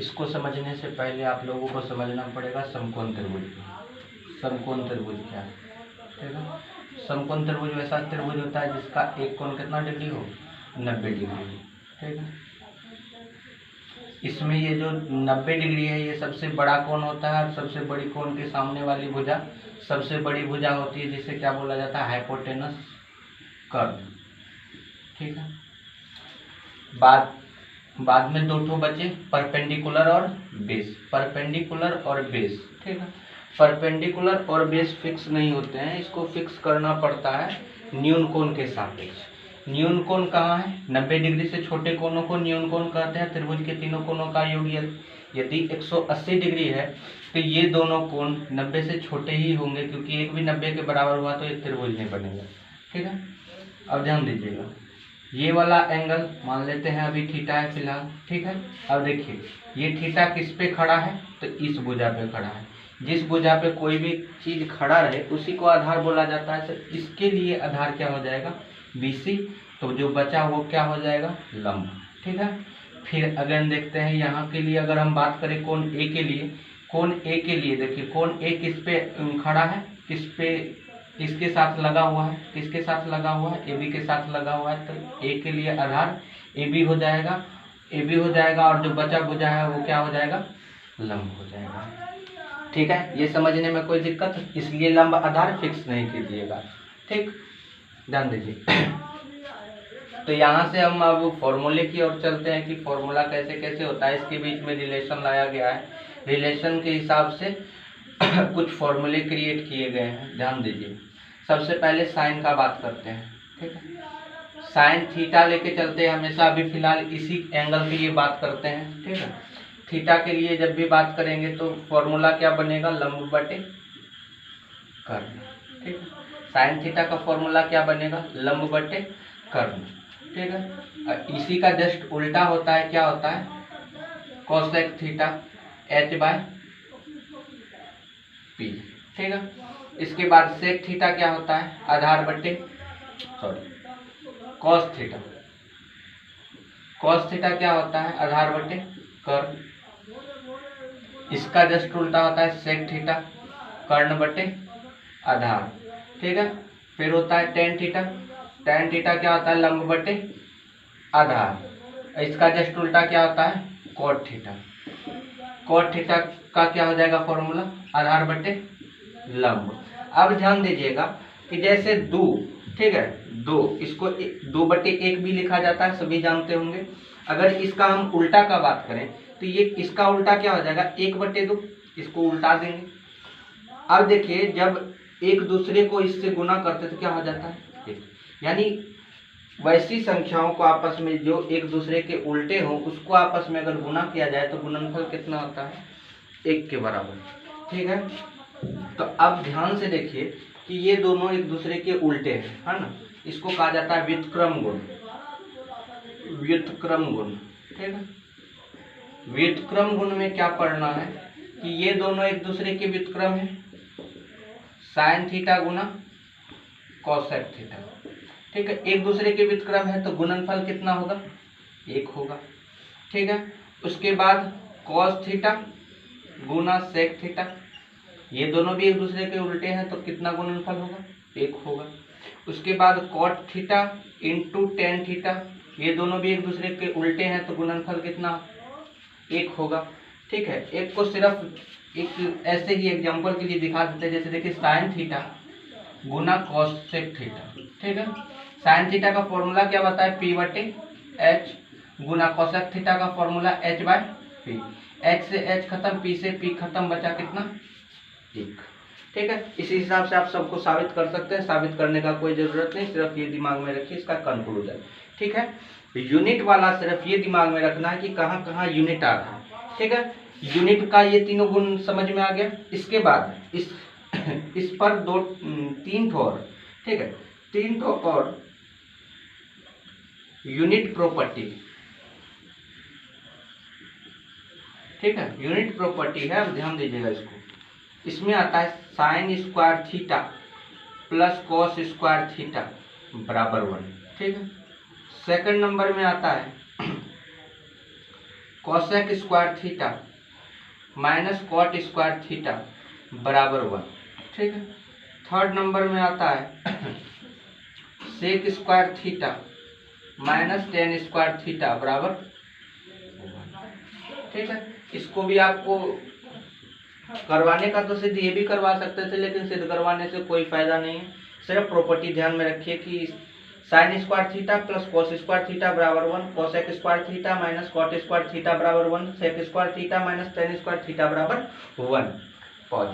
इसको समझने से पहले आप लोगों को समझना पड़ेगा समकोण त्रिभुज। समकोण त्रिभुज क्या है, ठीक है। समकोण त्रिभुज वैसा त्रिभुज होता है जिसका एक कोण कितना डिग्री हो, 90 डिग्री हो, ठीक है। इसमें ये जो 90 डिग्री है ये सबसे बड़ा कोण होता है और सबसे बड़ी कोण के सामने वाली भुजा सबसे बड़ी भुजा होती है, जिसे क्या बोला जाता है, हाइपोटेनस कर्व, ठीक है। बाद में दो ठो बचे, परपेंडिकुलर और बेस। परपेंडिकुलर और बेस, ठीक है। परपेंडिकुलर और बेस फिक्स नहीं होते हैं, इसको फिक्स करना पड़ता है न्यून कोण के सापेक्ष। न्यून कोण कहाँ है, 90 डिग्री से छोटे कोणों को न्यून कोण कहते हैं। त्रिभुज के तीनों कोणों का योग यदि 180 डिग्री है तो ये दोनों कोण 90 से छोटे ही होंगे, क्योंकि एक भी 90 के बराबर हुआ तो एक त्रिभुज नहीं बनेगा, ठीक है। अब ध्यान दीजिएगा, ये वाला एंगल मान लेते हैं अभी थीटा है फिलहाल, ठीक है। अब देखिए ये थीटा किस पे खड़ा है, तो इस भुजा पे खड़ा है। जिस भुजा पे कोई भी चीज खड़ा रहे उसी को आधार बोला जाता है। तो इसके लिए आधार क्या हो जाएगा, BC। तो जो बचा वो क्या हो जाएगा, लंब, ठीक है। फिर अगेन देखते हैं यहाँ के लिए अगर हम बात करें कोण ए के लिए, कोण ए के लिए देखिए कोण ए किस पे खड़ा है, किस पे, किसके साथ लगा हुआ है, किसके साथ लगा हुआ है, AB के साथ लगा हुआ है। तो ए के लिए आधार AB हो जाएगा, AB हो जाएगा और जो बचा भुजा है वो क्या हो जाएगा, लंब हो जाएगा, ठीक है। ये समझने में कोई दिक्कत, इसलिए लंब आधार फिक्स नहीं कीजिएगा, ठीक, ध्यान दीजिए। तो यहाँ से हम अब फॉर्मूले की ओर चलते हैं कि फॉर्मूला कैसे कैसे होता है। इसके बीच में रिलेशन लाया गया है, रिलेशन के हिसाब से कुछ फॉर्मूले क्रिएट किए गए हैं, ध्यान दीजिए। सबसे पहले साइन का बात करते हैं, ठीक है। साइन थीटा लेके चलते हैं हमेशा, अभी फिलहाल इसी एंगल की ये बात करते हैं, ठीक है। थीटा के लिए जब भी बात करेंगे तो फॉर्मूला क्या बनेगा, लंब बटे कर्ण, ठीक है। साइन थीटा का फॉर्मूला क्या बनेगा, लंब बटे कर्ण, ठीक है। इसी का जस्ट उल्टा होता है, क्या होता है, कोसेक थीटा h/p, ठीक है। इसके बाद सेक थीटा क्या होता है, आधार बटे कॉस थीटा। कॉस थीटा क्या होता है, आधार बटे कर्ण। इसका जस्ट उल्टा होता है सेक थीटा, कर्ण बटे आधार, ठीक है। फिर होता है टेन थीटा। टेन थीटा क्या होता है, लंब बटे आधार। इसका जस्ट उल्टा क्या होता है, कॉट थीटा। कॉट थीटा का क्या हो जाएगा फॉर्मूला, आधार बटे लंब। अब ध्यान दीजिएगा कि जैसे 2, ठीक है, 2, इसको 2/1 भी लिखा जाता है, सभी जानते होंगे। अगर इसका हम उल्टा का बात करें तो ये इसका उल्टा क्या हो जाएगा, 1/2, इसको उल्टा देंगे। अब देखिए जब एक दूसरे को इससे गुना करते तो क्या हो जाता है, यानी वैसी संख्याओं को आपस में जो एक दूसरे के उल्टे हो उसको आपस में अगर गुना किया जाए तो गुणनफल कितना होता है, 1 के बराबर, ठीक है। तो अब ध्यान से देखिए कि ये दोनों एक दूसरे के उल्टे हैं, है ना। इसको कहा जाता है व्युत्क्रम गुण, व्युत्क्रम गुण, ठीक है। व्युत्क्रम गुण में क्या पढ़ना है कि ये दोनों एक दूसरे के व्युत्क्रम है, साइन थीटा गुना कोसेक थीटा, ठीक है। एक दूसरे के व्युत्क्रम है तो गुणनफल कितना होगा, 1 होगा, ठीक है। उसके बाद कॉस थीटा गुना सेक थीटा, ये दोनों भी एक दूसरे के उल्टे हैं तो कितना गुणनफल होगा, 1 होगा। उसके बाद cot theta into tan theta, ये दोनों भी एक दूसरे के उल्टे हैं तो गुणनफल कितना, 1 होगा, ठीक है। एक को सिर्फ एक ऐसे ही एग्जांपल के लिए दिखा देते हैं, जैसे देखिए साइन थीटा गुना कोसेक थीटा, ठीक है। साइन थीटा का फॉर्मूला क्या बताया, P/H गुना कोसेक थीटा का फॉर्मूला H/P। H से H खत्म, P से P खत्म, बचा कितना, 1, ठीक है। इसी हिसाब से आप सबको साबित कर सकते हैं, साबित करने का कोई जरूरत नहीं, सिर्फ ये दिमाग में रखिए इसका कंक्लूजन, ठीक है। यूनिट वाला सिर्फ ये दिमाग में रखना है कि कहाँ कहाँ यूनिट आ रहा है, ठीक है। यूनिट का ये तीनों गुण समझ में आ गया। इसके बाद इस पर 3 ठो और, ठीक है, 3 ठो और यूनिट प्रॉपर्टी, ठीक है, यूनिट प्रॉपर्टी है। अब ध्यान दीजिएगा इसको, इसमें आता है sine square theta plus cos square theta बराबर 1, ठीक है। सेकंड नंबर में आता है cosec square theta minus cot square theta बराबर 1। ठीक है। थर्ड नंबर में आता है sec square theta minus tan square theta बराबर 1। ठीक है। इसको भी आपको करवाने का तो सिद्ध ये भी करवा सकते थे, लेकिन सिद्ध करवाने से कोई फायदा नहीं है। सिर्फ प्रॉपर्टी ध्यान में रखिए कि sine square theta plus cos square theta बराबर 1, cosec square theta minus cot square theta बराबर 1, sec square theta minus tan square theta बराबर 1। पॉज।